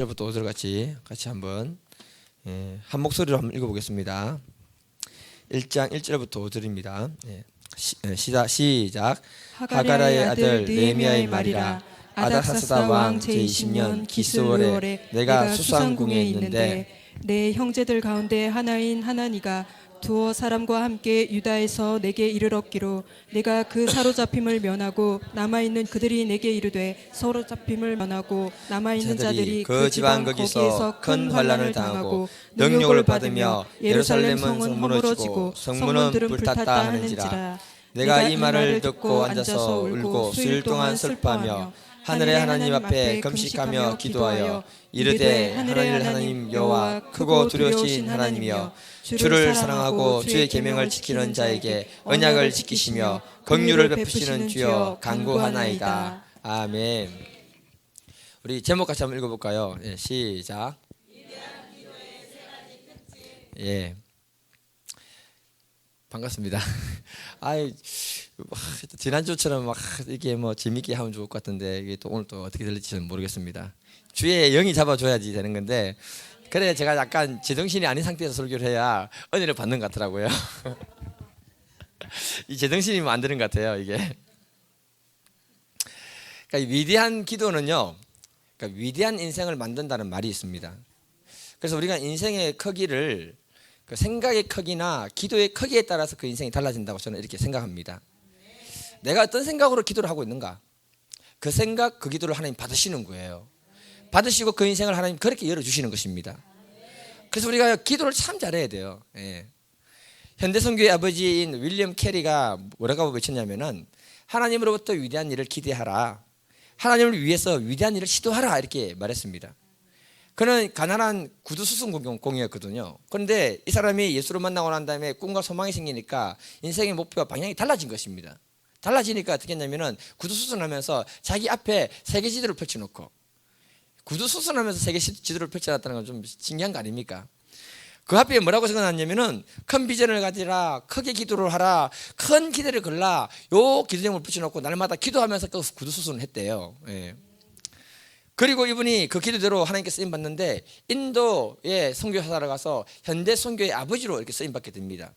1절부터 5절 같이 한번 한 목소리로 한번 읽어보겠습니다. 1장 1절부터 5절입니다. 시작. 하가라의 아들 느헤미야의 말이라. 아닥사스다 왕 제20년 기스월에 내가 수산궁에 있는데 내 형제들 가운데 하나인 하나니가 두어 사람과 함께 유다에서 내게 이르렀기로 내가 그 사로잡힘을 면하고 남아있는 그들이 내게 이르되 사로잡힘을 면하고 남아있는 자들이 그 지방 거기서 큰 환난을 당하고 능욕을 받으며 예루살렘은 성문 무너지고 성문은 불탔다 하는지라. 내가 이 말을 듣고 앉아서 울고 수일 동안 슬퍼하며 하늘의 하나님 앞에 금식하며 기도하여 이르되 하늘의 하나님 여호와 크고 두려우신 하나님이여 주를 사랑하고 주의 계명을 지키는 자에게 언약을 지키시며 긍휼을 베푸시는 주여 간구하나이다. 아멘. 우리 제목 같이 한번 읽어볼까요? 시작. 반갑습니다. 지난주처럼 막 이게 재밌게 하면 좋을 것 같은데 이게 또 오늘 또 어떻게 될지는 모르겠습니다. 주의 영이 잡아줘야지 되는 건데 그래 제가 약간 제정신이 아닌 상태에서 설교를 해야 은혜를 받는 것 같더라고요. 이 제정신이면 안 되는 것 같아요 이게. 그러니까 위대한 기도는요, 그러니까 위대한 인생을 만든다는 말이 있습니다. 그래서 우리가 인생의 크기를 그 생각의 크기나 기도의 크기에 따라서 그 인생이 달라진다고 저는 이렇게 생각합니다. 내가 어떤 생각으로 기도를 하고 있는가, 그 생각, 그 기도를 하나님 받으시는 거예요. 받으시고 그 인생을 하나님 그렇게 열어주시는 것입니다. 그래서 우리가 기도를 참 잘해야 돼요. 현대선교의 아버지인 윌리엄 캐리가 뭐라고 외쳤냐면은 하나님으로부터 위대한 일을 기대하라, 하나님을 위해서 위대한 일을 시도하라 이렇게 말했습니다. 그는 가난한 구두수순공이었거든요. 그런데 이 사람이 예수를 만나고 난 다음에 꿈과 소망이 생기니까 인생의 목표와 방향이 달라진 것입니다. 달라지니까 어떻게 했냐면은 구두수순하면서 자기 앞에 세계 지도를 펼쳐놓고, 구두수순하면서 세계 지도를 펼쳐놨다는 건 좀 신기한 거 아닙니까? 그 앞에 뭐라고 적어놨냐면은 큰 비전을 가지라, 크게 기도를 하라, 큰 기대를 걸라, 요 기도 제목을 붙여놓고 날마다 기도하면서 그 구두수순을 했대요. 그리고 이분이 그 기도대로 하나님께 쓰임 받는데 인도의 선교사를 가서 현대 선교의 아버지로 이렇게 쓰임 받게 됩니다.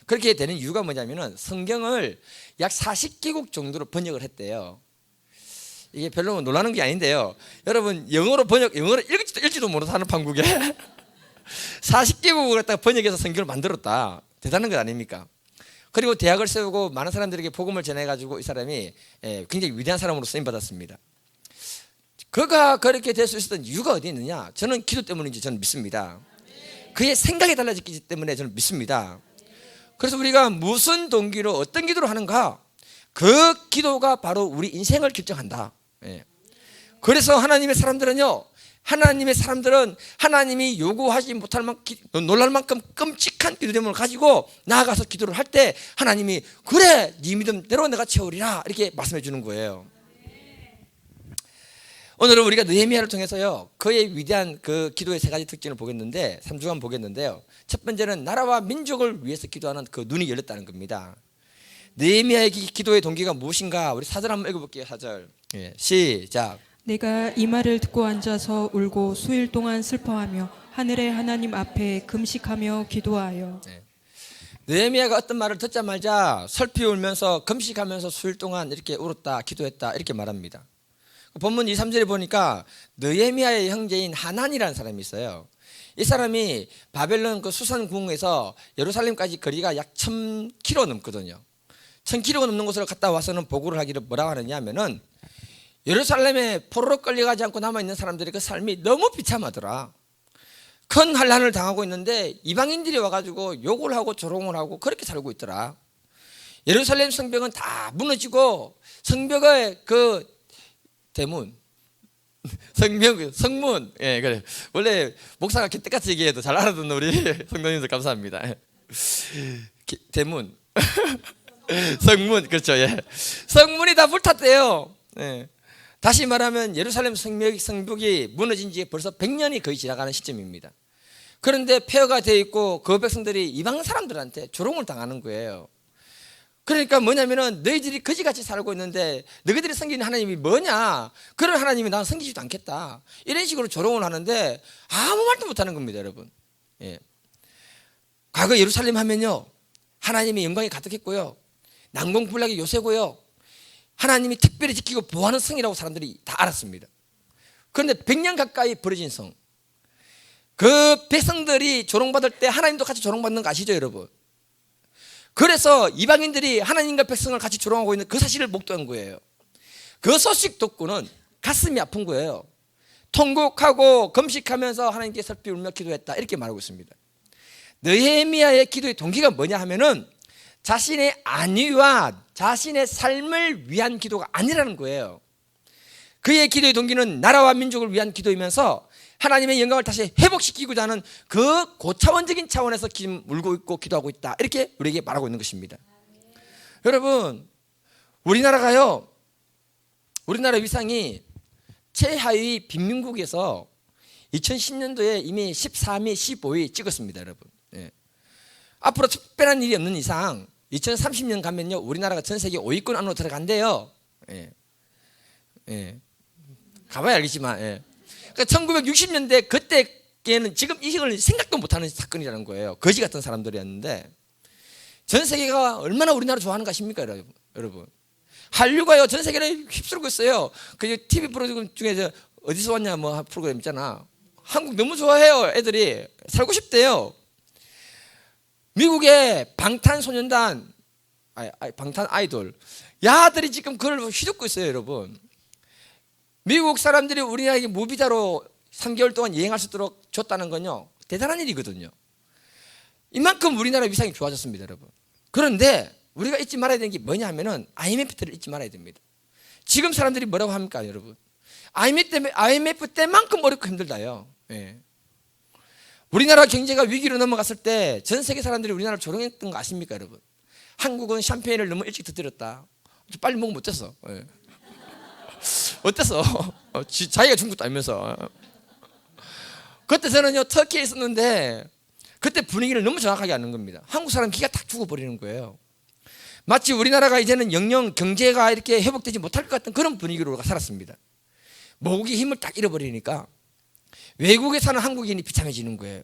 그렇게 되는 이유가 뭐냐면은 성경을 약 40개국 정도로 번역을 했대요. 이게 별로 놀라는 게 아닌데요. 여러분 영어로 읽지도 못하는 판국에 40개국을 갖다가 번역해서 성경을 만들었다. 대단한 것 아닙니까? 그리고 대학을 세우고 많은 사람들에게 복음을 전해가지고 이 사람이 굉장히 위대한 사람으로 쓰임 받았습니다. 그가 그렇게 될 수 있었던 이유가 어디 있느냐? 저는 기도 때문인지 저는 믿습니다. 그의 생각이 달라졌기 때문에 저는 믿습니다. 그래서 우리가 무슨 동기로 어떤 기도를 하는가, 그 기도가 바로 우리 인생을 결정한다. 그래서 하나님의 사람들은 하나님이 요구하지 못할 만큼 놀랄 만큼 끔찍한 기도 제목을 가지고 나아가서 기도를 할 때 하나님이 그래 네 믿음대로 내가 채우리라 이렇게 말씀해 주는 거예요. 오늘은 우리가 느헤미야를 통해서요 그의 위대한 그 기도의 세 가지 특징을 보겠는데 3주간 보겠는데요. 첫 번째는 나라와 민족을 위해서 기도하는 그 눈이 열렸다는 겁니다. 느헤미야의 기도의 동기가 무엇인가? 우리 4절 한번 읽어볼게요. 4절 시작. 내가 이 말을 듣고 앉아서 울고 수일 동안 슬퍼하며 하늘의 하나님 앞에 금식하며 기도하여. 느헤미야가 어떤 말을 듣자마자 슬피 울면서 금식하면서 수일 동안 이렇게 울었다 기도했다 이렇게 말합니다. 본문 2, 3절에 보니까 느헤미야의 형제인 하난이라는 사람이 있어요. 이 사람이 바벨론 그 수산궁에서 예루살렘까지 거리가 약 1000km 넘거든요. 1000km 넘는 곳을 갔다 와서는 보고를 하기를 뭐라고 하느냐 하면은 예루살렘에 포로로 끌려가지 않고 남아있는 사람들의 그 삶이 너무 비참하더라. 큰 환난을 당하고 있는데 이방인들이 와가지고 욕을 하고 조롱을 하고 그렇게 살고 있더라. 예루살렘 성벽은 다 무너지고 성벽의 그 대문, 성문, 그래. 원래 목사가 기때같이 얘기해도 잘 알아듣는 우리 성도님들 감사합니다. 대문, 성문, 그렇죠. 성문이 다 불탔대요. 다시 말하면 예루살렘 성벽이 무너진 지 벌써 100년이 거의 지나가는 시점입니다. 그런데 폐허가 되어 있고 그 백성들이 이방 사람들한테 조롱을 당하는 거예요. 그러니까 뭐냐면은 너희들이 거지같이 살고 있는데 너희들이 섬기는 하나님이 뭐냐, 그런 하나님이 나는 섬기지도 않겠다, 이런 식으로 조롱을 하는데 아무 말도 못하는 겁니다, 여러분. 예. 과거 예루살렘 하면요, 하나님의 영광이 가득했고요, 난공불락의 요새고요, 하나님이 특별히 지키고 보호하는 성이라고 사람들이 다 알았습니다. 그런데 100년 가까이 버려진 성, 그 백성들이 조롱받을 때 하나님도 같이 조롱받는 거 아시죠, 여러분? 그래서 이방인들이 하나님과 백성을 같이 조롱하고 있는 그 사실을 목도한 거예요. 그 소식 듣고는 가슴이 아픈 거예요. 통곡하고 금식하면서 하나님께 슬피 울며 기도했다, 이렇게 말하고 있습니다. 느헤미야의 기도의 동기가 뭐냐 하면은 자신의 안위와 자신의 삶을 위한 기도가 아니라는 거예요. 그의 기도의 동기는 나라와 민족을 위한 기도이면서 하나님의 영광을 다시 회복시키고자 하는 그 고차원적인 차원에서 울고 있고 기도하고 있다, 이렇게 우리에게 말하고 있는 것입니다. 여러분, 우리나라가요, 우리나라 위상이 최하위 빈민국에서 2010년도에 이미 13위, 15위 찍었습니다, 여러분. 예. 앞으로 특별한 일이 없는 이상 2030년 가면요, 우리나라가 전 세계 5위권 안으로 들어간대요. 예. 예. 가봐야 알겠지만, 예. 그러니까 1960년대 그때에는 지금 이걸 생각도 못하는 사건이라는 거예요. 거지 같은 사람들이었는데 전 세계가 얼마나 우리나라 좋아하는 거 아십니까, 여러분? 한류가요 전 세계를 휩쓸고 있어요. 그 TV 프로그램 중에 어디서 왔냐 뭐 프로그램 있잖아. 한국 너무 좋아해요. 애들이 살고 싶대요. 미국의 방탄소년단, 방탄 아이돌 야들이 지금 그걸 휘두르고 있어요, 여러분. 미국 사람들이 우리나라에게 무비자로 3개월 동안 여행할 수 있도록 줬다는 건요, 대단한 일이거든요. 이만큼 우리나라 위상이 좋아졌습니다, 여러분. 그런데 우리가 잊지 말아야 되는 게 뭐냐 하면은 IMF 때를 잊지 말아야 됩니다. 지금 사람들이 뭐라고 합니까, 여러분? IMF 때만큼 어렵고 힘들다요. 예. 우리나라 경제가 위기로 넘어갔을 때 전 세계 사람들이 우리나라를 조롱했던 거 아십니까, 여러분? 한국은 샴페인을 너무 일찍 터뜨렸다, 빨리 먹으면 어땠어? 예. 어땠어? 자기가 준 것도 알면서. 그때 저는요 터키에 있었는데 그때 분위기를 너무 정확하게 아는 겁니다. 한국 사람 기가 탁 죽어버리는 거예요. 마치 우리나라가 이제는 영영 경제가 이렇게 회복되지 못할 것 같은 그런 분위기로 우리가 살았습니다. 모국의 힘을 딱 잃어버리니까 외국에 사는 한국인이 비참해지는 거예요.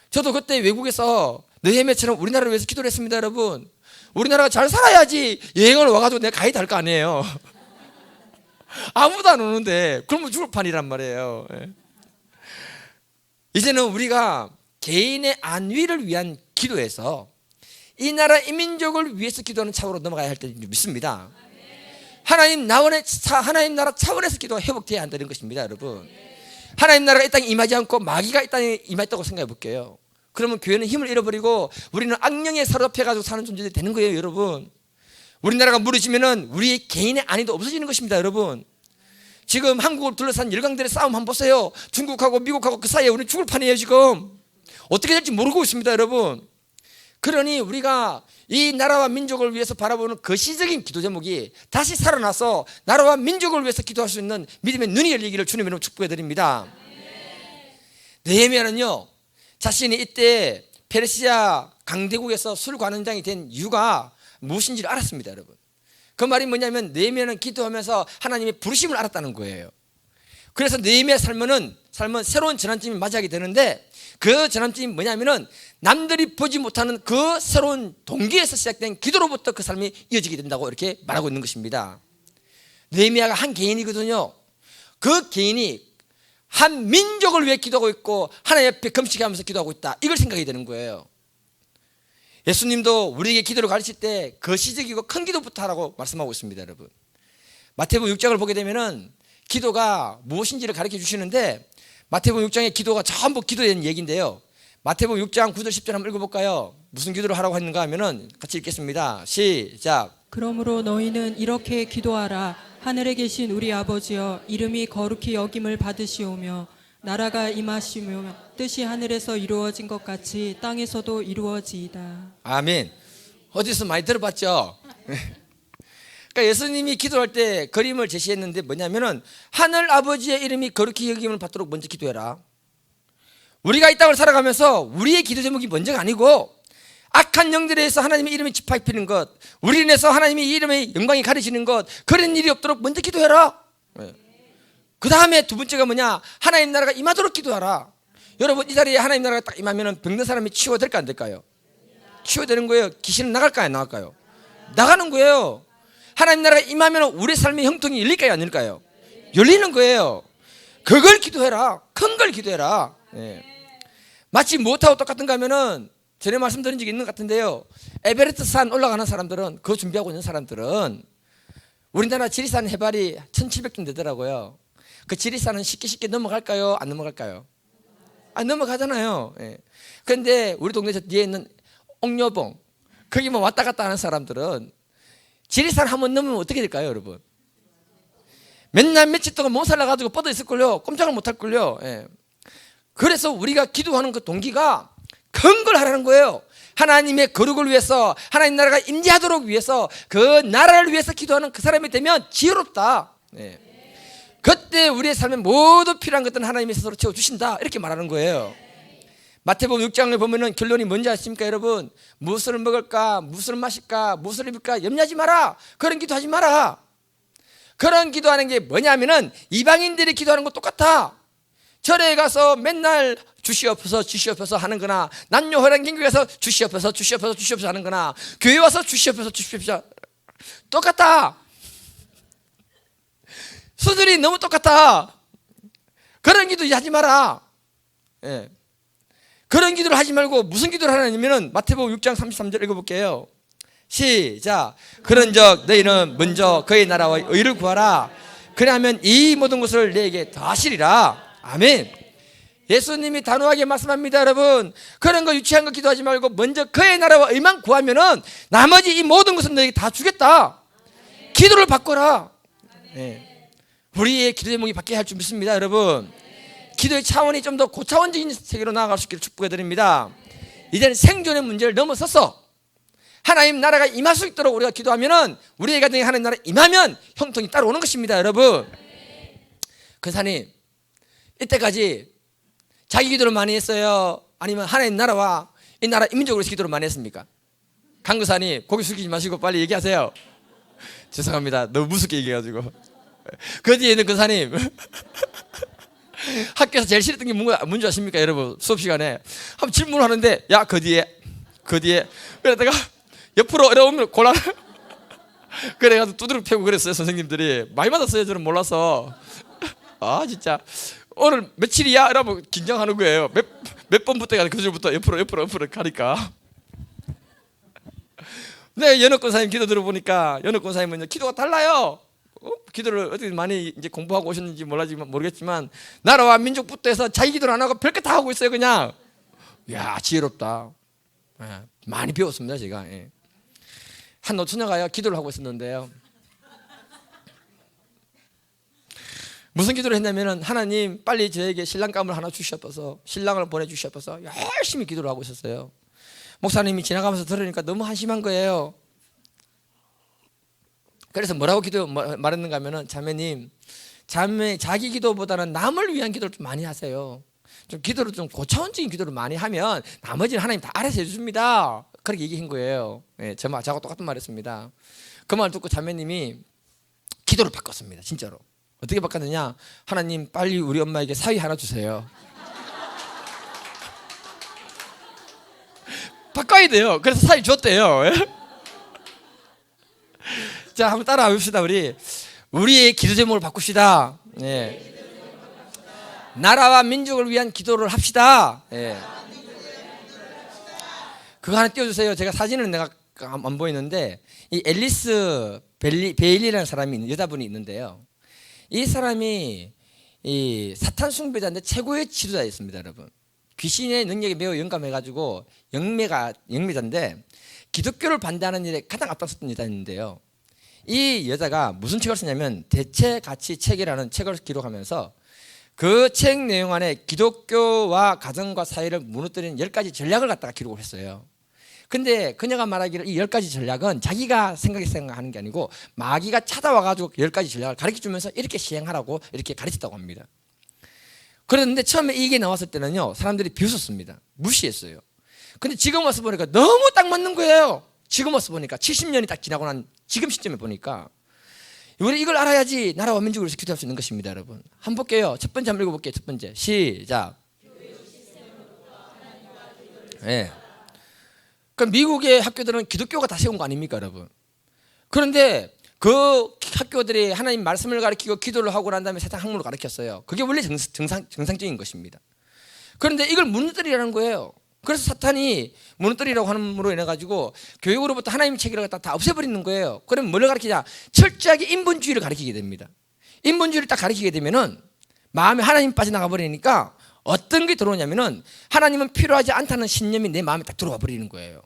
저도 그때 외국에서 느헤미야처럼 우리나라를 위해서 기도를 했습니다, 여러분. 우리나라가 잘 살아야지 여행을 와가지고 내가 가이드 할 거 아니에요. 아무도 안 오는데 그러면 죽을 판이란 말이에요. 이제는 우리가 개인의 안위를 위한 기도에서 이 나라 이 민족을 위해서 기도하는 차원으로 넘어가야 할 때 믿습니다. 하나님 나라 차원에서 기도가 회복되어야 한다는 것입니다, 여러분. 하나님 나라가 이 땅에 임하지 않고 마귀가 이 땅에 임했다고 생각해 볼게요. 그러면 교회는 힘을 잃어버리고 우리는 악령에 사로잡혀가지고 사는 존재들이 되는 거예요, 여러분. 우리나라가 무너지면은 우리 개인의 안위도 없어지는 것입니다, 여러분. 지금 한국을 둘러싼 열강들의 싸움 한번 보세요. 중국하고 미국하고 그 사이에 우리는 죽을 판이에요, 지금. 어떻게 될지 모르고 있습니다, 여러분. 그러니 우리가 이 나라와 민족을 위해서 바라보는 거시적인 기도 제목이 다시 살아나서 나라와 민족을 위해서 기도할 수 있는 믿음의 눈이 열리기를 주님 이름으로 축복해 드립니다. 느헤미야는요, 자신이 이때 페르시아 강대국에서 술관원장이 된 이유가 무엇인지를 알았습니다, 여러분. 그 말이 뭐냐면 느헤미야는 기도하면서 하나님의 부르심을 알았다는 거예요. 그래서 느헤미야의 삶은 새로운 전환점이 맞이하게 되는데 그 전환점이 뭐냐면은 남들이 보지 못하는 그 새로운 동기에서 시작된 기도로부터 그 삶이 이어지게 된다고 이렇게 말하고 있는 것입니다. 느헤미야가 한 개인이거든요. 그 개인이 한 민족을 위해 기도하고 있고 하나님 앞에 금식하면서 기도하고 있다, 이걸 생각이 되는 거예요. 예수님도 우리에게 기도를 가르칠 때 거시적이고 큰 기도부터 하라고 말씀하고 있습니다, 여러분. 마태복음 6장을 보게 되면은 기도가 무엇인지를 가르쳐 주시는데 마태복음 6장의 기도가 전부 기도에 대한 얘기인데요. 마태복음 6장 9절 10절 한번 읽어볼까요? 무슨 기도를 하라고 했는가 하면은 같이 읽겠습니다. 시작. 그러므로 너희는 이렇게 기도하라. 하늘에 계신 우리 아버지여, 이름이 거룩히 여김을 받으시오며 나라가 임하시며 뜻이 하늘에서 이루어진 것 같이 땅에서도 이루어지이다. 아멘. 어디서 많이 들어봤죠? 그러니까 예수님이 기도할 때 그림을 제시했는데 뭐냐면은 하늘 아버지의 이름이 거룩히 여김을 받도록 먼저 기도해라. 우리가 이 땅을 살아가면서 우리의 기도 제목이 먼저가 아니고 악한 영들에 의해서 하나님의 이름이 짓밟히는 것, 우리 인해서 하나님의 이름의 영광이 가려지는 것, 그런 일이 없도록 먼저 기도해라. 그 다음에 두 번째가 뭐냐? 하나님 나라가 임하도록 기도하라. 여러분, 이 자리에 하나님 나라가 딱 임하면 병든 사람이 치유될까 안 될까요? 치유되는 거예요. 귀신은 나갈까요 안 나갈까요? 나가는 거예요. 하나님 나라가 임하면 우리 삶의 형통이 열릴까요 안 열릴까요? 열리는 거예요. 그걸 기도해라. 큰 걸 기도해라. 마치 못하고 똑같은가 하면은 전에 말씀드린 적이 있는 것 같은데요, 에베레스트 산 올라가는 사람들은, 그거 준비하고 있는 사람들은, 우리나라 지리산 해발이 1700점 되더라고요. 그 지리산은 쉽게 넘어갈까요 안 넘어갈까요? 넘어가잖아요. 그런데 우리 동네 저 뒤에 있는 옥녀봉, 거기 뭐 왔다 갔다 하는 사람들은 지리산 한번 넘으면 어떻게 될까요 여러분? 맨날 며칠 동안 못 살아가지고 뻗어 있을걸요. 꼼짝을 못 할걸요. 그래서 우리가 기도하는 그 동기가 큰 걸 하라는 거예요. 하나님의 거룩을 위해서, 하나님 나라가 임재하도록 위해서, 그 나라를 위해서 기도하는 그 사람이 되면 지혜롭다. 그때 우리의 삶에 모두 필요한 것들은 하나님이 스스로 채워주신다, 이렇게 말하는 거예요. 마태복음 6장을 보면은 결론이 뭔지 아십니까 여러분? 무엇을 먹을까, 무엇을 마실까, 무엇을 입을까 염려하지 마라. 그런 기도하지 마라. 그런 기도하는 게 뭐냐면은 이방인들이 기도하는 거 똑같아. 절에 가서 맨날 주시옵소서 주시옵소서 하는 거나, 남녀호랑 경교에서 주시옵소서 주시옵소서 주시옵소서 하는 거나, 교회 와서 주시옵소서 주시옵소서, 똑같아. 수들이 너무 똑같아. 그런 기도 하지 마라. 그런 기도를 하지 말고 무슨 기도를 하냐면은 마태복음 6장 33절 읽어볼게요. 시작. 그런즉 너희는 먼저 그의 나라와 의를 구하라. 그리하면 이 모든 것을 너에게 더하시리라. 아멘. 예수님이 단호하게 말씀합니다. 여러분, 그런 거 유치한 거 기도하지 말고 먼저 그의 나라와 의만 구하면은 나머지 이 모든 것은 너에게 다 주겠다. 기도를 바꿔라. 우리의 기도 제목이 바뀌어야 할 줄 믿습니다. 여러분, 기도의 차원이 좀 더 고차원적인 세계로 나아갈 수 있기를 축복해 드립니다. 이제는 생존의 문제를 넘어서서 하나님 나라가 임할 수 있도록 우리가 기도하면은, 우리의 가정에 하나님 나라 임하면 형통이 따라오는 것입니다. 여러분, 근사님, 이때까지 자기 기도를 많이 했어요? 아니면 하나님 나라와 이 나라 인민족으로 기도를 많이 했습니까? 강근사님, 고개 숙이지 마시고 빨리 얘기하세요. 죄송합니다. 너무 무섭게 얘기해가지고. 그 뒤에 있는 근사님, 학교에서 제일 싫었던 게 뭔지 아십니까 여러분? 수업 시간에 한번 질문을 하는데, 야 그 뒤에 그래 내가 옆으로 어려우면 곤란 그래가지고 두드려 패고 그랬어요. 선생님들이 많이 맞았어요. 저는 몰라서. 아 진짜 오늘 며칠이야? 이러면 긴장하는 거예요. 몇 번부터 그 줄부터 옆으로 가니까. 네, 연옥 권사님 기도 들어보니까 연옥 권사님은 기도가 달라요. 기도를 어떻게 많이 이제 공부하고 오셨는지 모르겠지만 나라와 민족부터 해서 자기 기도를 안 하고 별것 다 하고 있어요. 그냥. 이야, 지혜롭다. 많이 배웠습니다 제가. 한 노처녀가요 기도를 하고 있었는데요, 무슨 기도를 했냐면은, 하나님 빨리 저에게 신랑감을 하나 주시옵소서, 신랑을 보내주시옵소서, 열심히 기도를 하고 있었어요. 목사님이 지나가면서 들으니까 너무 한심한 거예요. 그래서 뭐라고 말했는가 하면은, 자매님, 자기 기도보다는 남을 위한 기도를 좀 많이 하세요. 좀 기도를 좀 고차원적인 기도를 많이 하면 나머지는 하나님 다 알아서 해주십니다. 그렇게 얘기한 거예요. 저하고 똑같은 말했습니다. 그 말 듣고 자매님이 기도를 바꿨습니다. 진짜로. 어떻게 바꿨느냐? 하나님 빨리 우리 엄마에게 사위 하나 주세요. 바꿔야 돼요. 그래서 사위 줬대요. 자, 한번 따라와 봅시다. 우리의 기도 제목을 바꿉시다. 나라와 민족을 위한 기도를 합시다. 그거 하나 띄워주세요. 제가 사진은 내가 안 보이는데, 이 앨리스 베일리라는 사람이, 여자분이 있는데요, 이 사람이 이 사탄 숭배자인데 최고의 지도자였습니다. 여러분, 귀신의 능력에 매우 영감해가지고 영매자인데 기독교를 반대하는 일에 가장 앞장섰던 여자인데요, 이 여자가 무슨 책을 쓰냐면 대체가치 책이라는 책을 기록하면서 그 책 내용 안에 기독교와 가정과 사회를 무너뜨리는 10가지 전략을 갖다가 기록을 했어요. 근데 그녀가 말하기를 이 10가지 전략은 자기가 생각하는 게 아니고 마귀가 찾아와가지고 10가지 전략을 가르쳐주면서 이렇게 시행하라고 이렇게 가르쳤다고 합니다. 그런데 처음에 이게 나왔을 때는요, 사람들이 비웃었습니다. 무시했어요. 근데 지금 와서 보니까 너무 딱 맞는 거예요. 지금 와서 보니까 70년이 딱 지나고 난 지금 시점에 보니까 우리 이걸 알아야지 나라와 민족을 위해서 기도할 수 있는 것입니다, 여러분. 한번 볼게요. 첫 번째 한번 읽어볼게요. 첫 번째 시작. 예. 그러니까 미국의 학교들은 기독교가 다 세운 거 아닙니까, 여러분? 그런데 그 학교들이 하나님 말씀을 가르치고 기도를 하고 난 다음에 세상 학문을 가르쳤어요. 그게 원래 정상적인 것입니다. 그런데 이걸 무너뜨리라는 거예요. 그래서 사탄이 무너뜨리라고 함으로 인해 가지고 교육으로부터 하나님의 체계를 갖다 다 없애버리는 거예요. 그러면 뭘 가르치냐? 철저하게 인본주의를 가르치게 됩니다. 인본주의를 딱 가르치게 되면은 마음에 하나님 빠져나가 버리니까 어떤 게 들어오냐면은 하나님은 필요하지 않다는 신념이 내 마음에 딱 들어와 버리는 거예요.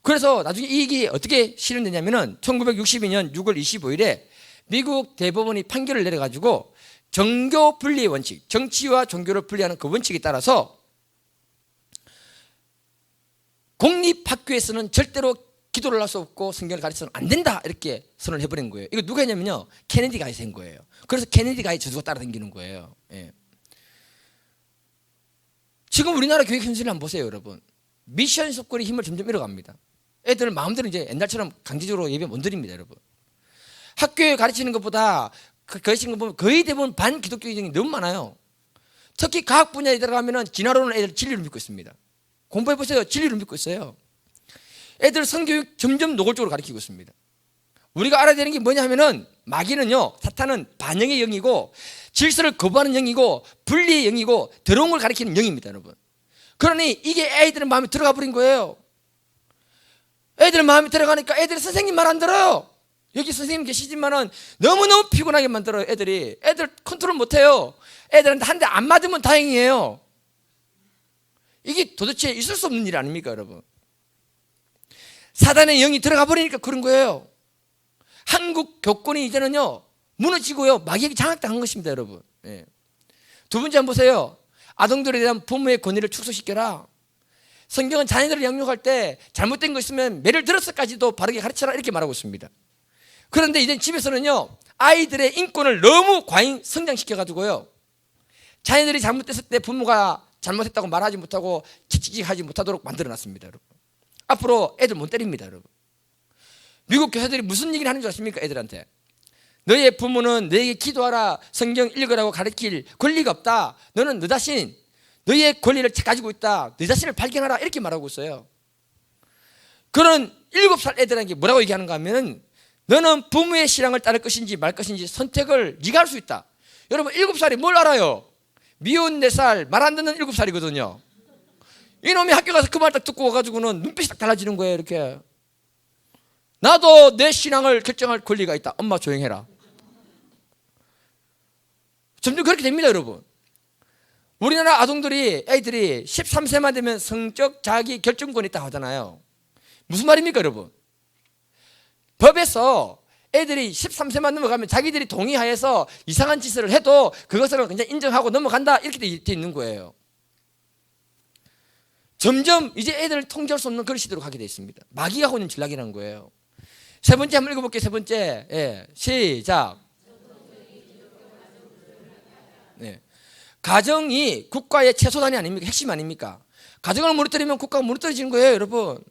그래서 나중에 이게 어떻게 실현되냐면은 1962년 6월 25일에 미국 대법원이 판결을 내려가지고 정교 분리의 원칙, 정치와 종교를 분리하는 그 원칙에 따라서 공립학교에서는 절대로 기도를 할 수 없고 성경을 가르쳐서는 안 된다 이렇게 선언을 해버린 거예요. 이거 누가 했냐면요, 케네디가 해서 한 거예요. 그래서 케네디가 저주가 따라다니는 거예요. 예. 지금 우리나라 교육 현실을 한번 보세요, 여러분. 미션 속골이 힘을 점점 잃어갑니다. 애들 마음대로 이제 옛날처럼 강제적으로 예배 못 드립니다, 여러분. 학교에 가르치는 것보다 가르치는 거 보면 거의 대부분 반기독교적인 너무 많아요. 특히 과학 분야에 들어가면은 진화론은 애들 진리를 믿고 있습니다. 공부해 보세요. 진리를 믿고 있어요. 애들 성교육 점점 노골적으로 가르치고 있습니다. 우리가 알아야 되는 게 뭐냐 하면은 마귀는요, 사탄은 반영의 영이고 질서를 거부하는 영이고 분리의 영이고 더러운 걸 가리키는 영입니다, 여러분. 그러니 이게 애들의 마음에 들어가 버린 거예요. 애들 마음에 들어가니까 애들이 선생님 말 안 들어요. 여기 선생님 계시지만은 너무너무 피곤하게 만들어요. 애들 컨트롤 못해요. 애들한테 한 대 안 맞으면 다행이에요. 이게 도대체 있을 수 없는 일 아닙니까, 여러분? 사단의 영이 들어가 버리니까 그런 거예요. 한국 교권이 이제는요 무너지고요, 마귀에게 장악당한 것입니다, 여러분. 예. 두 번째 한번 보세요. 아동들에 대한 부모의 권위를 축소시켜라. 성경은 자녀들을 양육할 때 잘못된 거 있으면 매를 들어서까지도 바르게 가르쳐라 이렇게 말하고 있습니다. 그런데 이제 집에서는요, 아이들의 인권을 너무 과잉 성장시켜가지고요, 자녀들이 잘못됐을 때 부모가 잘못했다고 말하지 못하고 칙칙하지 못하도록 만들어놨습니다, 여러분. 앞으로 애들 못 때립니다, 여러분. 미국 교사들이 무슨 얘기를 하는 줄 아십니까? 애들한테 너의 부모는 너에게 기도하라, 성경 읽으라고 가르칠 권리가 없다. 너는 너 자신, 너의 권리를 가지고 있다. 너 자신을 발견하라 이렇게 말하고 있어요. 그런 7살 애들에게 뭐라고 얘기하는가 하면 너는 부모의 신앙을 따를 것인지 말 것인지 선택을 네가 할 수 있다. 여러분 7살이 뭘 알아요? 미운 4살, 말 안 듣는 7살이거든요. 이놈이 학교 가서 그 말 딱 듣고 와가지고는 눈빛이 딱 달라지는 거예요. 이렇게 나도 내 신앙을 결정할 권리가 있다. 엄마 조용해라. 점점 그렇게 됩니다, 여러분. 우리나라 애들이 13세만 되면 성적 자기 결정권이 있다고 하잖아요. 무슨 말입니까, 여러분? 법에서 애들이 13세만 넘어가면 자기들이 동의하에서 이상한 짓을 해도 그것을 그냥 인정하고 넘어간다 이렇게 돼 있는 거예요. 점점 이제 애들을 통제할 수 없는 그런 시대로 가게 돼 있습니다. 마귀가 하고 있는 전략이라는 거예요. 세 번째 한번 읽어볼게요. 세 번째. 예, 시작. 네. 가정이 국가의 최소단이 아닙니까? 핵심 아닙니까? 가정을 무너뜨리면 국가가 무너뜨려지는 거예요, 여러분.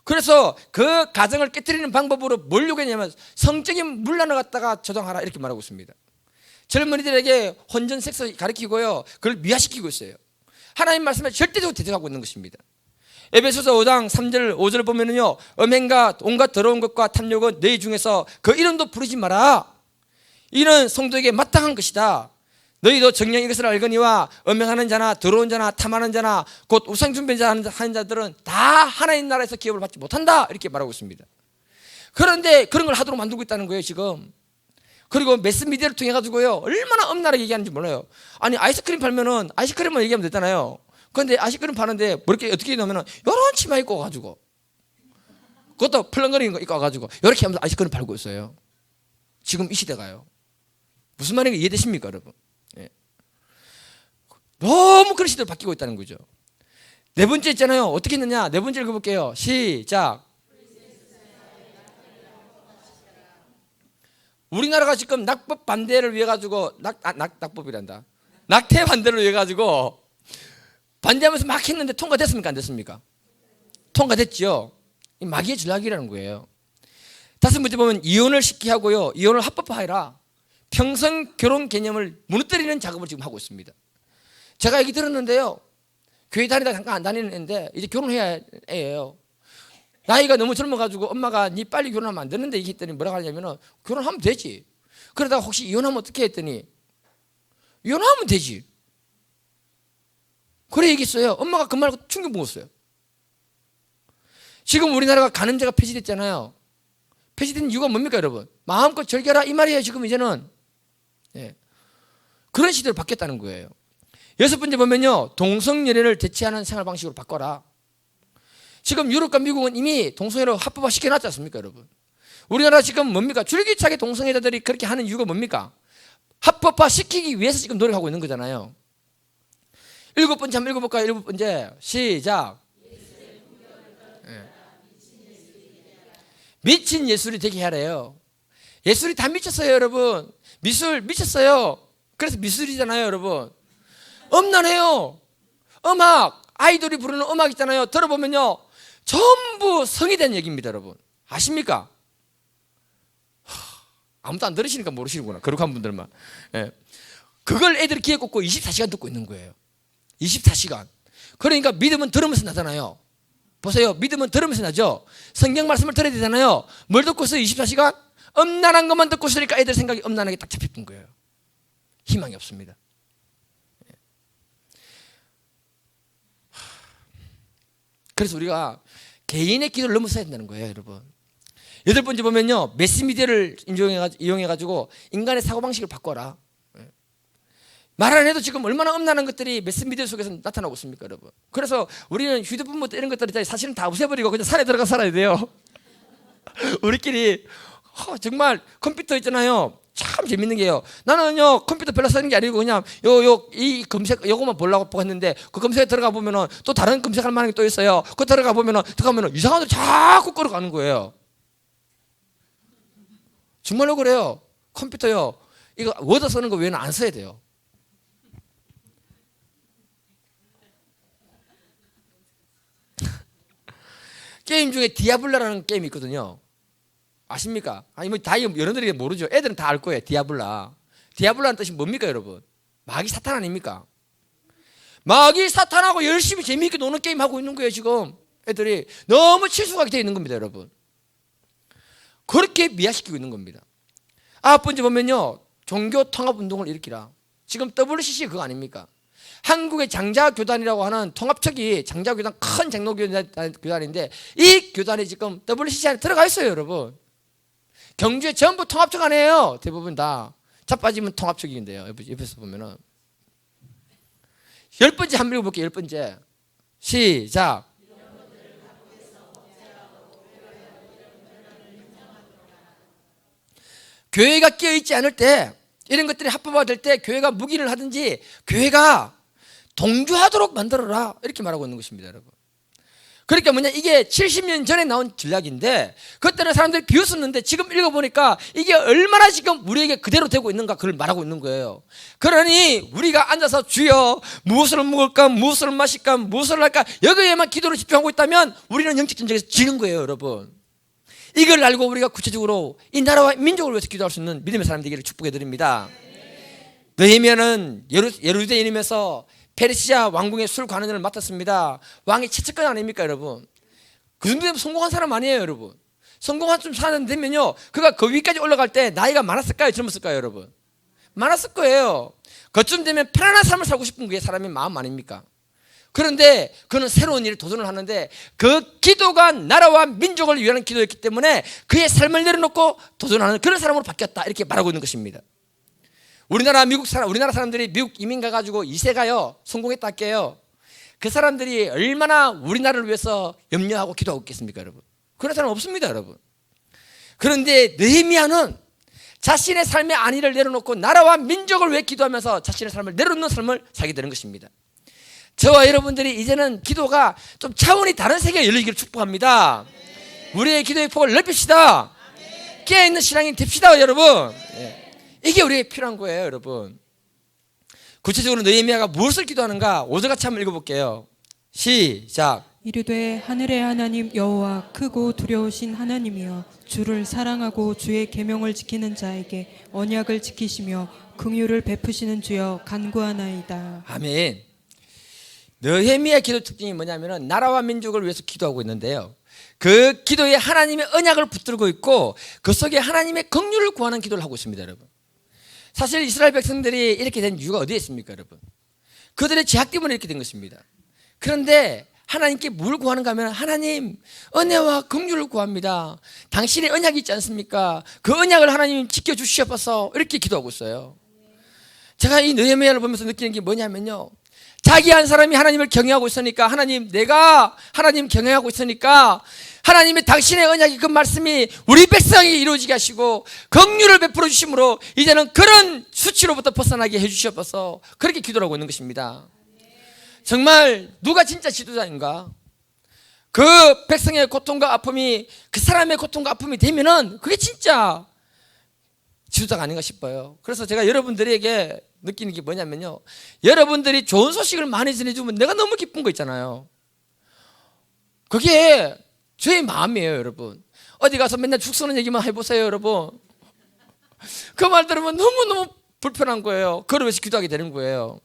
그래서 그 가정을 깨뜨리는 방법으로 뭘 요구했냐면 성적인 문란을 갖다가 조장하라 이렇게 말하고 있습니다. 젊은이들에게 혼전 섹스 가르치고요, 그걸 미화시키고 있어요. 하나님 말씀에 절대적으로 대적하고 있는 것입니다. 에베소서 5장 3절 5절 보면은요, 음행과 온갖 더러운 것과 탐욕은 너희 중에서 그 이름도 부르지 마라. 이는 성도에게 마땅한 것이다. 너희도 정녕 이것을 알거니와 음행하는 자나 더러운 자나 탐하는 자나 곧 우상 숭배하는 자들은 다 하나님 나라에서 기업을 받지 못한다 이렇게 말하고 있습니다. 그런데 그런 걸 하도록 만들고 있다는 거예요, 지금. 그리고 매스미디어를 통해 가지고요, 얼마나 엄나라게 얘기하는지 몰라요. 아니 아이스크림 팔면은 아이스크림만 얘기하면 되잖아요. 그런데 아이스크림 파는데 뭐 이렇게 어떻게 넣으면은 요런 치마 입고 와가지고 그것도 펄렁거리는 거 입고 와가지고 이렇게 하면서 아이스크림 팔고 있어요. 지금 이 시대가요. 무슨 말인지 이해되십니까, 여러분? 예. 너무 그런 시대로 바뀌고 있다는 거죠. 네 번째 있잖아요. 어떻게 했느냐? 네 번째 읽어볼게요. 시작. 우리나라가 지금 낙법 반대를 위해 가지고 낙법이란다. 낙태 반대를 위해 가지고 반대하면서 막 했는데 통과됐습니까? 안 됐습니까? 통과됐죠. 이 마귀의 전략이라는 거예요. 다섯 번째 보면 이혼을 쉽게 하고요, 이혼을 합법화해라. 평생 결혼 개념을 무너뜨리는 작업을 지금 하고 있습니다. 제가 얘기 들었는데요, 교회 다니다 잠깐 안 다니는 애인데 이제 결혼해야 해요. 나이가 너무 젊어가지고 엄마가 니 빨리 결혼하면 안 되는데 이게 했더니 뭐라고 하냐면은 결혼하면 되지. 그러다가 혹시 이혼하면 어떻게 했더니 이혼하면 되지. 그래 얘기했어요. 엄마가 그 말 충격 먹었어요. 지금 우리나라가 간음죄가 폐지됐잖아요. 폐지된 이유가 뭡니까 여러분? 마음껏 즐겨라 이 말이에요. 지금 이제는 그런 시대로 바뀌었다는 거예요. 여섯 번째 보면요, 동성연애를 대체하는 생활 방식으로 바꿔라. 지금 유럽과 미국은 이미 동성애를 합법화 시켜놨지 않습니까 여러분? 우리나라 지금 뭡니까? 줄기차게 동성애자들이 그렇게 하는 이유가 뭡니까? 합법화 시키기 위해서 지금 노력하고 있는 거잖아요. 일곱 번째 한번 읽어볼까요? 일곱 번째 시작. 미친 예술이 되게 하래요. 예술이 다 미쳤어요 여러분. 미술 미쳤어요. 그래서 미술이잖아요 여러분. 음란해요. 음악, 아이돌이 부르는 음악 있잖아요. 들어보면요 전부 성이 된 얘기입니다 여러분. 아십니까? 아무도 안 들으시니까 모르시는구나, 거룩한 분들만. 그걸 애들이 귀에 꽂고 24시간 듣고 있는 거예요. 24시간. 그러니까 믿음은 들으면서 나잖아요. 보세요, 믿음은 들으면서 나죠. 성경 말씀을 들어야 되잖아요. 뭘 듣고 있어요? 24시간? 음란한 것만 듣고 있으니까 애들 생각이 음란하게 딱 잡혀본 거예요. 희망이 없습니다. 그래서 우리가 개인의 기도를 넘어서야 된다는 거예요 여러분. 여덟 번째 보면요, 매스미디어를 이용해가지고 인간의 사고방식을 바꿔라. 말 안 해도 지금 얼마나 음란한 것들이 매스미디어 속에서 나타나고 있습니까 여러분. 그래서 우리는 휴대폰부터 이런 것들을 사실은 다 없애버리고 그냥 산에 들어가 살아야 돼요. 우리끼리 정말 컴퓨터 있잖아요. 참 재밌는 게요, 나는요 컴퓨터 별로 쓰는 게 아니고 그냥 이 검색 요거만 보려고 했는데 그 검색에 들어가 보면은 또 다른 검색할 만한 게 또 있어요. 그거 들어가면 이상한 데 자꾸 끌어가는 거예요. 정말로 그래요. 컴퓨터요, 이거 워드 쓰는 거 외에는 안 써야 돼요. 게임 중에 디아블라라는 게임이 있거든요. 아십니까? 아니 뭐 다 여러분들이 모르죠. 애들은 다 알 거예요. 디아블라. 디아블라는 뜻이 뭡니까 여러분? 마귀 사탄 아닙니까? 마귀 사탄하고 열심히 재미있게 노는 게임 하고 있는 거예요 지금. 애들이 너무 친숙하게 되어 있는 겁니다 여러분. 그렇게 미화시키고 있는 겁니다. 아홉 번째 보면요, 종교 통합 운동을 일으키라. 지금 WCC 그거 아닙니까? 한국의 장자교단이라고 하는 통합척이 장자교단, 큰 장로교단인데 이 교단이 지금 WCC 안에 들어가 있어요 여러분. 경주에 전부 통합척 아니에요. 대부분 다 자빠지면 통합척인데요. 옆에서 보면은. 열 번째 한번 읽어볼게요. 열 번째 시작. 교회가 끼어있지 않을 때, 이런 것들이 합법화될 때 교회가 묵인을 하든지 교회가 동조하도록 만들어라, 이렇게 말하고 있는 것입니다 여러분. 그러니까 뭐냐, 이게 70년 전에 나온 전략인데 그때는 사람들이 비웃었는데 지금 읽어보니까 이게 얼마나 지금 우리에게 그대로 되고 있는가, 그걸 말하고 있는 거예요. 그러니 우리가 앉아서 주여 무엇을 먹을까, 무엇을 마실까, 무엇을 할까, 여기에만 기도를 집중하고 있다면 우리는 영적 전쟁에서 지는 거예요 여러분. 이걸 알고 우리가 구체적으로 이 나라와 민족을 위해서 기도할 수 있는 믿음의 사람 되기를 축복해 드립니다. 느헤미야는 예루살렘에서 페르시아 왕궁의 술 관원을 맡았습니다. 왕의 최측근 아닙니까 여러분? 그 정도면 성공한 사람 아니에요 여러분. 성공한 좀 사람 되면요, 그가 그 위까지 올라갈 때 나이가 많았을까요, 젊었을까요 여러분? 많았을 거예요. 그쯤 되면 편안한 삶을 살고 싶은 게 사람의 마음 아닙니까? 그런데 그는 새로운 일에 도전을 하는데 그 기도가 나라와 민족을 위한 기도였기 때문에 그의 삶을 내려놓고 도전하는 그런 사람으로 바뀌었다, 이렇게 말하고 있는 것입니다. 우리나라 사람들이 미국 이민 가가지고 2세 가요 성공했다 할게요. 그 사람들이 얼마나 우리나라를 위해서 염려하고 기도하고 있겠습니까 여러분? 그런 사람 없습니다 여러분. 그런데 느헤미야는 자신의 삶의 안위를 내려놓고 나라와 민족을 위해 기도하면서 자신의 삶을 내려놓는 삶을 살게 되는 것입니다. 저와 여러분들이 이제는 기도가 좀 차원이 다른 세계에 열리기를 축복합니다. 우리의 기도의 폭을 넓힙시다. 깨어있는 신앙이 됩시다 여러분. 이게 우리에게 필요한 거예요 여러분. 구체적으로 느헤미야가 무엇을 기도하는가 5절같이 한번 읽어볼게요. 시작. 이르되 하늘의 하나님 여호와 크고 두려우신 하나님이여 주를 사랑하고 주의 계명을 지키는 자에게 언약을 지키시며 긍휼을 베푸시는 주여 간구하나이다. 아멘. 느헤미야 기도 특징이 뭐냐면은 나라와 민족을 위해서 기도하고 있는데요, 그 기도에 하나님의 언약을 붙들고 있고 그 속에 하나님의 긍휼을 구하는 기도를 하고 있습니다. 여러분, 사실 이스라엘 백성들이 이렇게 된 이유가 어디에 있습니까? 여러분, 그들의 죄악 때문에 이렇게 된 것입니다. 그런데 하나님께 뭘 구하는가 하면, 하나님 은혜와 긍휼을 구합니다. 당신의 언약이 있지 않습니까? 그 언약을 하나님 지켜주시옵소서, 이렇게 기도하고 있어요. 제가 이 느헤미야를 보면서 느끼는 게 뭐냐면요, 자기 한 사람이 하나님을 경외하고 있으니까, 하나님 내가 하나님 경외하고 있으니까 하나님의 당신의 언약이, 그 말씀이 우리 백성이 이루어지게 하시고 긍휼을 베풀어 주심으로 이제는 그런 수치로부터 벗어나게 해주시옵소서, 그렇게 기도를 하고 있는 것입니다. 정말 누가 진짜 지도자인가? 그 백성의 고통과 아픔이 그 사람의 고통과 아픔이 되면은 그게 진짜 지도자가 아닌가 싶어요. 그래서 제가 여러분들에게 느끼는 게 뭐냐면요, 여러분들이 좋은 소식을 많이 전해주면 내가 너무 기쁜 거 있잖아요. 그게 저의 마음이에요. 여러분, 어디 가서 맨날 죽 쓰는 얘기만 해보세요. 여러분, 그 말 들으면 너무너무 불편한 거예요. 그러면서 기도하게 되는 거예요.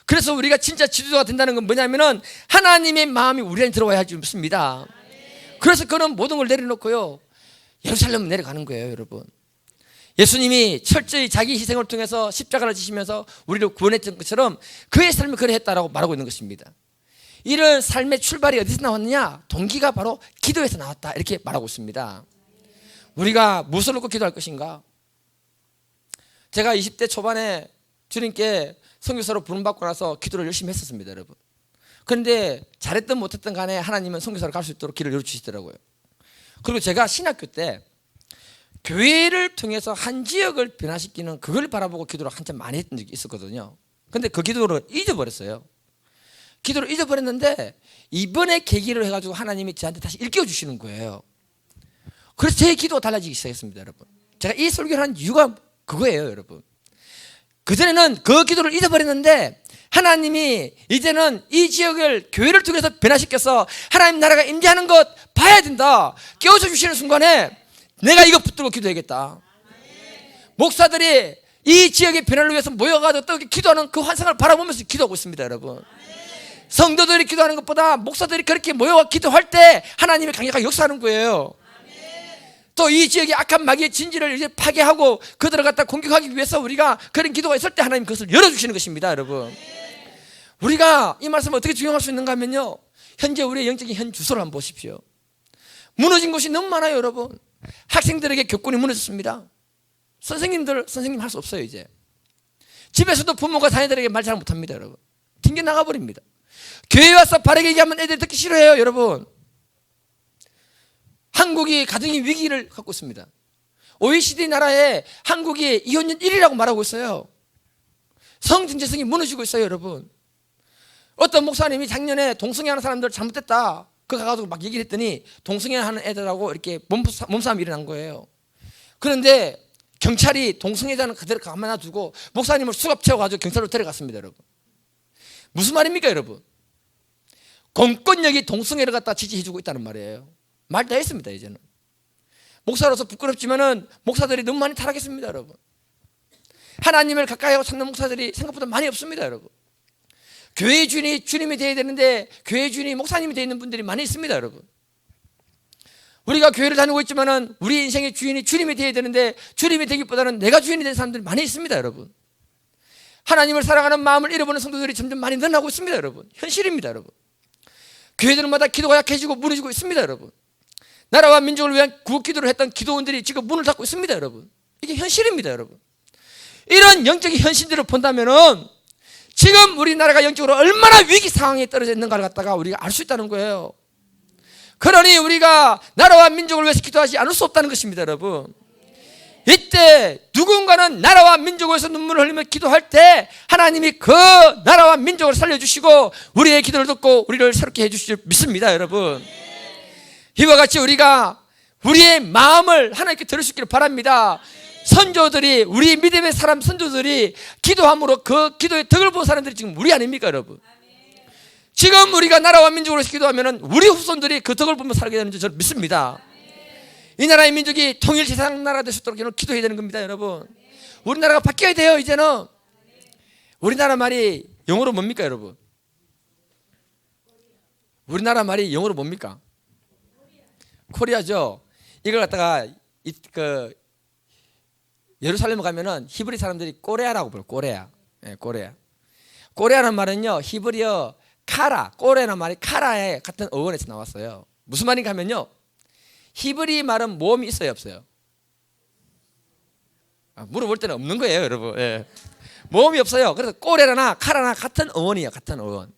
그래서 우리가 진짜 지도자가 된다는 건 뭐냐면은 하나님의 마음이 우리 안에 들어와야 좋습니다. 그래서 그는 모든 걸 내려놓고요 예루살렘 내려가는 거예요. 여러분, 예수님이 철저히 자기 희생을 통해서 십자가를 지시면서 우리를 구원했던 것처럼 그의 삶을 그래했다라고 말하고 있는 것입니다. 이런 삶의 출발이 어디서 나왔느냐? 동기가 바로 기도에서 나왔다, 이렇게 말하고 있습니다. 우리가 무엇을 놓고 기도할 것인가? 제가 20대 초반에 주님께 선교사로 부름받고 나서 기도를 열심히 했었습니다. 여러분, 그런데 잘했든 못했든 간에 하나님은 선교사로 갈 수 있도록 길을 열어주시더라고요. 그리고 제가 신학교 때 교회를 통해서 한 지역을 변화시키는 그걸 바라보고 기도를 한참 많이 했던 적이 있었거든요. 근데 그 기도를 잊어버렸어요. 기도를 잊어버렸는데 이번에 계기를 해가지고 하나님이 저한테 다시 일깨워주시는 거예요. 그래서 제 기도가 달라지기 시작했습니다. 여러분, 제가 이 설교를 한 이유가 그거예요. 여러분, 그전에는 그 기도를 잊어버렸는데 하나님이 이제는 이 지역을 교회를 통해서 변화시켜서 하나님 나라가 임재하는 것 봐야 된다, 깨워줘 주시는 순간에 내가 이거 붙들고 기도해야겠다. 목사들이 이 지역의 변화를 위해서 모여가지고 또 기도하는 그 환상을 바라보면서 기도하고 있습니다. 여러분, 성도들이 기도하는 것보다 목사들이 그렇게 모여와 기도할 때 하나님이 강력하게 역사하는 거예요. 또 이 지역의 악한 마귀의 진지를 이제 파괴하고 그들을 갖다 공격하기 위해서 우리가 그런 기도가 있을 때 하나님 그것을 열어주시는 것입니다. 여러분, 우리가 이 말씀을 어떻게 적용할 수 있는가 하면요, 현재 우리의 영적인 현 주소를 한번 보십시오. 무너진 곳이 너무 많아요. 여러분, 학생들에게 교권이 무너졌습니다. 선생님 할 수 없어요. 이제 집에서도 부모가 자녀들에게 말 잘 못합니다. 여러분, 튕겨 나가버립니다. 교회에 와서 바르게 얘기하면 애들이 듣기 싫어해요. 여러분, 한국이 가정의 위기를 갖고 있습니다. OECD 나라에 한국이 이혼율 1위라고 말하고 있어요. 성정체성이 무너지고 있어요. 여러분, 어떤 목사님이 작년에 동성애하는 사람들 잘못됐다, 그 가가지고 막 얘기를 했더니 동성애하는 애들하고 이렇게 몸싸움이 일어난 거예요. 그런데 경찰이 동성애자는 그대로 가만 놔두고 목사님을 수갑 채워가지고 경찰로 데려갔습니다. 여러분, 무슨 말입니까? 여러분, 공권력이 동성애를 갖다 지지해주고 있다는 말이에요. 말 다 했습니다. 이제는 목사로서 부끄럽지만은 목사들이 너무 많이 타락했습니다. 여러분, 하나님을 가까이 하고 찾는 목사들이 생각보다 많이 없습니다. 여러분, 교회의 주인이 주님이 되어야 되는데 교회의 주인이 목사님이 되어 있는 분들이 많이 있습니다. 여러분, 우리가 교회를 다니고 있지만은 우리 인생의 주인이 주님이 되어야 되는데 주님이 되기보다는 내가 주인이 된 사람들이 많이 있습니다. 여러분, 하나님을 사랑하는 마음을 잃어버리는 성도들이 점점 많이 늘어나고 있습니다. 여러분, 현실입니다. 여러분, 교회들마다 기도가 약해지고 무너지고 있습니다. 여러분, 나라와 민족을 위한 구국 기도를 했던 기도원들이 지금 문을 닫고 있습니다. 여러분, 이게 현실입니다. 여러분, 이런 영적인 현실들을 본다면은 지금 우리나라가 영적으로 얼마나 위기 상황에 떨어져 있는가를 갖다가 우리가 알 수 있다는 거예요. 그러니 우리가 나라와 민족을 위해서 기도하지 않을 수 없다는 것입니다. 여러분, 이때 누군가는 나라와 민족을 위해서 눈물을 흘리며 기도할 때 하나님이 그 나라와 민족을 살려주시고 우리의 기도를 듣고 우리를 새롭게 해주실 줄 믿습니다. 여러분, 이와 같이 우리가 우리의 마음을 하나님께 들을 수 있기를 바랍니다. 선조들이, 우리 믿음의 사람 선조들이 기도함으로 그 기도의 덕을 본 사람들이 지금 우리 아닙니까? 여러분, 지금 우리가 나라와 민족을 위해서 기도하면 우리 후손들이 그 덕을 보며 살게 되는 줄 저는 믿습니다. 이 나라의 민족이 통일 세상 나라가 될 수 있도록 저는 기도해야 되는 겁니다. 여러분, 우리나라가 바뀌어야 돼요. 이제는 우리나라 말이 영어로 뭡니까? 여러분, 우리나라 말이 영어로 뭡니까? 코리아죠. 이걸 갖다가 예루살렘 가면은 히브리 사람들이 꼬레아라고 불러요. 꼬레아. 예, 꼬레아. 꼬레아라는 말은요, 히브리어 카라, 꼬레라는 말이 카라의 같은 어원에서 나왔어요. 무슨 말인가 하면요, 히브리 말은 모음이 있어요, 없어요? 물어볼 때는 없는 거예요, 여러분. 예. 모음이 없어요. 그래서 꼬레라나 카라나 같은 어원이에요, 같은 어원.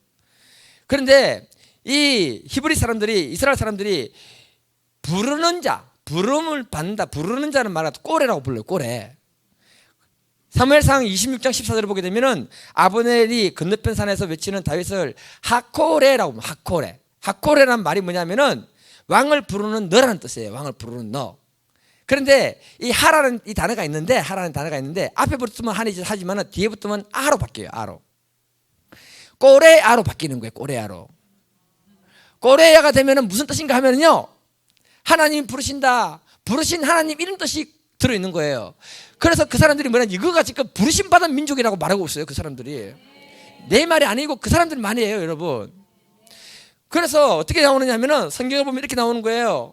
그런데 이 히브리 사람들이, 이스라엘 사람들이 부르는 자, 부름을 받는다, 부르는 자는 말을 꼬레라고 불러요. 꼬레. 사무엘상 26장 14절을 보게 되면은 아브넬이 건너편 산에서 외치는 다윗을 하코레라고 합니다. 하코레. 하코레라는 말이 뭐냐면은 왕을 부르는 너라는 뜻이에요. 왕을 부르는 너. 그런데 이 하라는 이 단어가 있는데, 하라는 단어가 있는데 앞에 붙으면 한이지 하지만은 뒤에 붙으면 아로 바뀌어요. 아로. 꼬레아로 바뀌는 거예요. 꼬레아로. 꼬레아가 되면은 무슨 뜻인가 하면은요, 하나님 부르신다, 부르신 하나님 이런 뜻이 들어있는 거예요. 그래서 그 사람들이 뭐냐, 이거가 지금 부르심 받은 민족이라고 말하고 있어요. 그 사람들이 내 말이 아니고 그 사람들 말이에요, 여러분. 그래서 어떻게 나오느냐 하면은 성경을 보면 이렇게 나오는 거예요.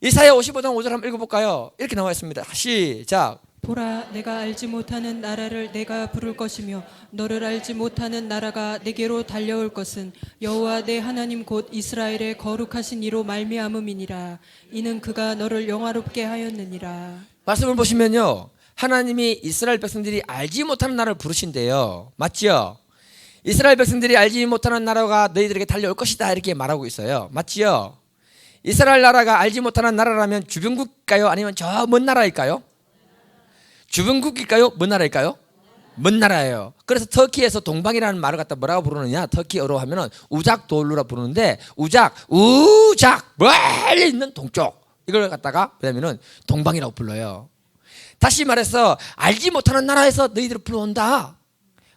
이사야 55장 5절 한번 읽어볼까요? 이렇게 나와 있습니다. 시작. 보라, 내가 알지 못하는 나라를 내가 부를 것이며 너를 알지 못하는 나라가 내게로 달려올 것은 여호와 내 하나님 곧 이스라엘의 거룩하신 이로 말미암음이니라. 이는 그가 너를 영화롭게 하였느니라. 말씀을 보시면요, 하나님이 이스라엘 백성들이 알지 못하는 나라를 부르신대요. 맞지요? 이스라엘 백성들이 알지 못하는 나라가 너희들에게 달려올 것이다, 이렇게 말하고 있어요. 맞지요? 이스라엘 나라가 알지 못하는 나라라면 주변국일까요? 아니면 저 먼 나라일까요? 주변국일까요? 먼 나라일까요? 먼 나라예요. 그래서 터키에서 동방이라는 말을 갖다 뭐라고 부르느냐, 터키어로 하면은 우작돌루라 부르는데, 우작 멀리 있는 동쪽, 이걸 갖다가 뭐냐면은 동방이라고 불러요. 다시 말해서 알지 못하는 나라에서 너희들을 불러온다.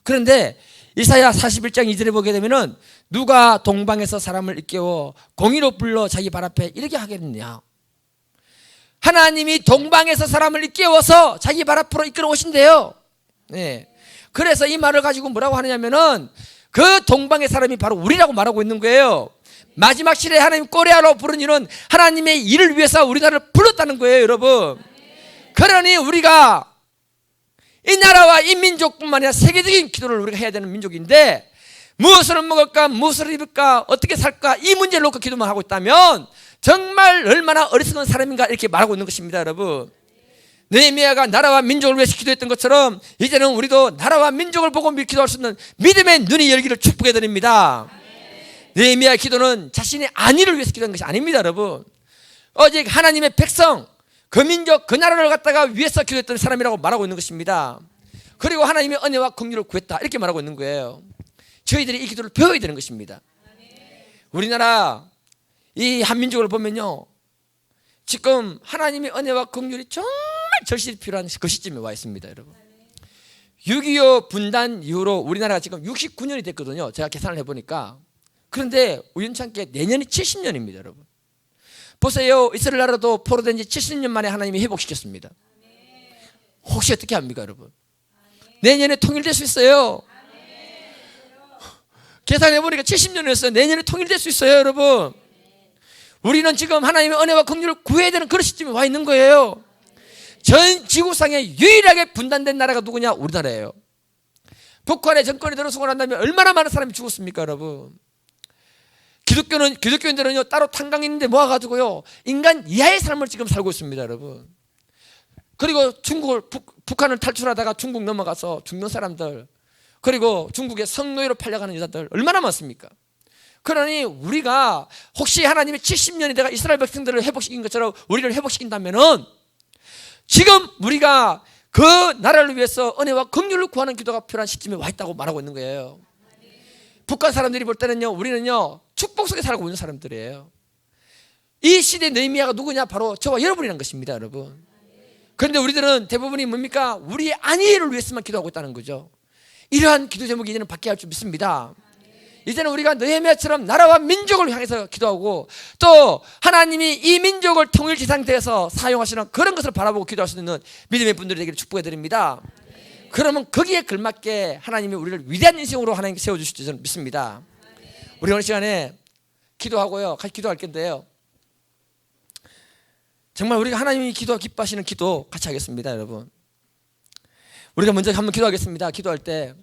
그런데 이사야 41장 2절에 보게 되면은 누가 동방에서 사람을 일깨워 공의로 불러 자기 발 앞에 이렇게 하겠느냐. 하나님이 동방에서 사람을 일깨워서 자기 발 앞으로 이끌어 오신대요. 네. 그래서 이 말을 가지고 뭐라고 하느냐면은 그 동방의 사람이 바로 우리라고 말하고 있는 거예요. 마지막 시대에 하나님 꼬레아로 부른 이는 하나님의 일을 위해서 우리나라를 불렀다는 거예요, 여러분. 그러니 우리가 이 나라와 이 민족뿐만 아니라 세계적인 기도를 우리가 해야 되는 민족인데, 무엇을 먹을까, 무엇을 입을까, 어떻게 살까, 이 문제를 놓고 기도만 하고 있다면 정말 얼마나 어리석은 사람인가, 이렇게 말하고 있는 것입니다, 여러분. 느헤미야가 나라와 민족을 위해서 기도했던 것처럼 이제는 우리도 나라와 민족을 보고 기도할 수 있는 믿음의 눈이 열기를 축복해 드립니다. 느헤미야의 기도는 자신의 안위를 위해서 기도한 것이 아닙니다, 여러분. 오직 하나님의 백성, 그 민족, 그 나라를 갖다가 위해서 기도했던 사람이라고 말하고 있는 것입니다. 그리고 하나님의 은혜와 긍휼을 구했다, 이렇게 말하고 있는 거예요. 저희들이 이 기도를 배워야 되는 것입니다. 우리나라 이 한민족을 보면요, 지금 하나님의 은혜와 긍휼이 정말 절실히 필요한 그 시점에 와 있습니다, 여러분. 6.25 분단 이후로 우리나라가 지금 69년이 됐거든요. 제가 계산을 해보니까. 그런데 우연찮게 내년이 70년입니다, 여러분. 보세요. 이스라엘 나라도 포로된 지 70년 만에 하나님이 회복시켰습니다. 혹시 어떻게 합니까, 여러분? 내년에 통일될 수 있어요. 계산해보니까 70년이었어요. 내년에 통일될 수 있어요, 여러분. 우리는 지금 하나님의 은혜와 긍휼을 구해야 되는 그런 시점에 와 있는 거예요. 전 지구상에 유일하게 분단된 나라가 누구냐? 우리나라예요. 북한의 정권이 들어서고 난 다음에 얼마나 많은 사람이 죽었습니까, 여러분? 기독교인들은요, 따로 탄광 있는데 모아가지고요, 인간 이하의 삶을 지금 살고 있습니다, 여러분. 그리고 북한을 탈출하다가 중국 넘어가서 죽는 사람들, 그리고 중국의 성노예로 팔려가는 여자들 얼마나 많습니까? 그러니 우리가 혹시 하나님의 70년이 돼가 이스라엘 백성들을 회복시킨 것처럼 우리를 회복시킨다면은 지금 우리가 그 나라를 위해서 은혜와 긍휼을 구하는 기도가 필요한 시점에 와 있다고 말하고 있는 거예요. 북한 사람들이 볼 때는요, 우리는요 축복 속에 살고 있는 사람들이에요. 이 시대의 느헤미야가 누구냐? 바로 저와 여러분이라는 것입니다, 여러분. 그런데 우리들은 대부분이 뭡니까? 우리의 안위를 위해서만 기도하고 있다는 거죠. 이러한 기도 제목이 이제는 바뀌어야 할 줄 믿습니다. 이제는 우리가 느헤미야처럼 나라와 민족을 향해서 기도하고 또 하나님이 이 민족을 통일지 상태에서 사용하시는 그런 것을 바라보고 기도할 수 있는 믿음의 분들이 되기를 축복해 드립니다. 그러면 거기에 걸맞게 하나님이 우리를 위대한 인생으로 하나님께 세워주실 줄 저는 믿습니다. 우리 오늘 시간에 기도하고요, 같이 기도할 건데요, 정말 우리가 하나님이 기뻐하시는 기도 같이 하겠습니다. 여러분, 우리가 먼저 한번 기도하겠습니다. 기도할 때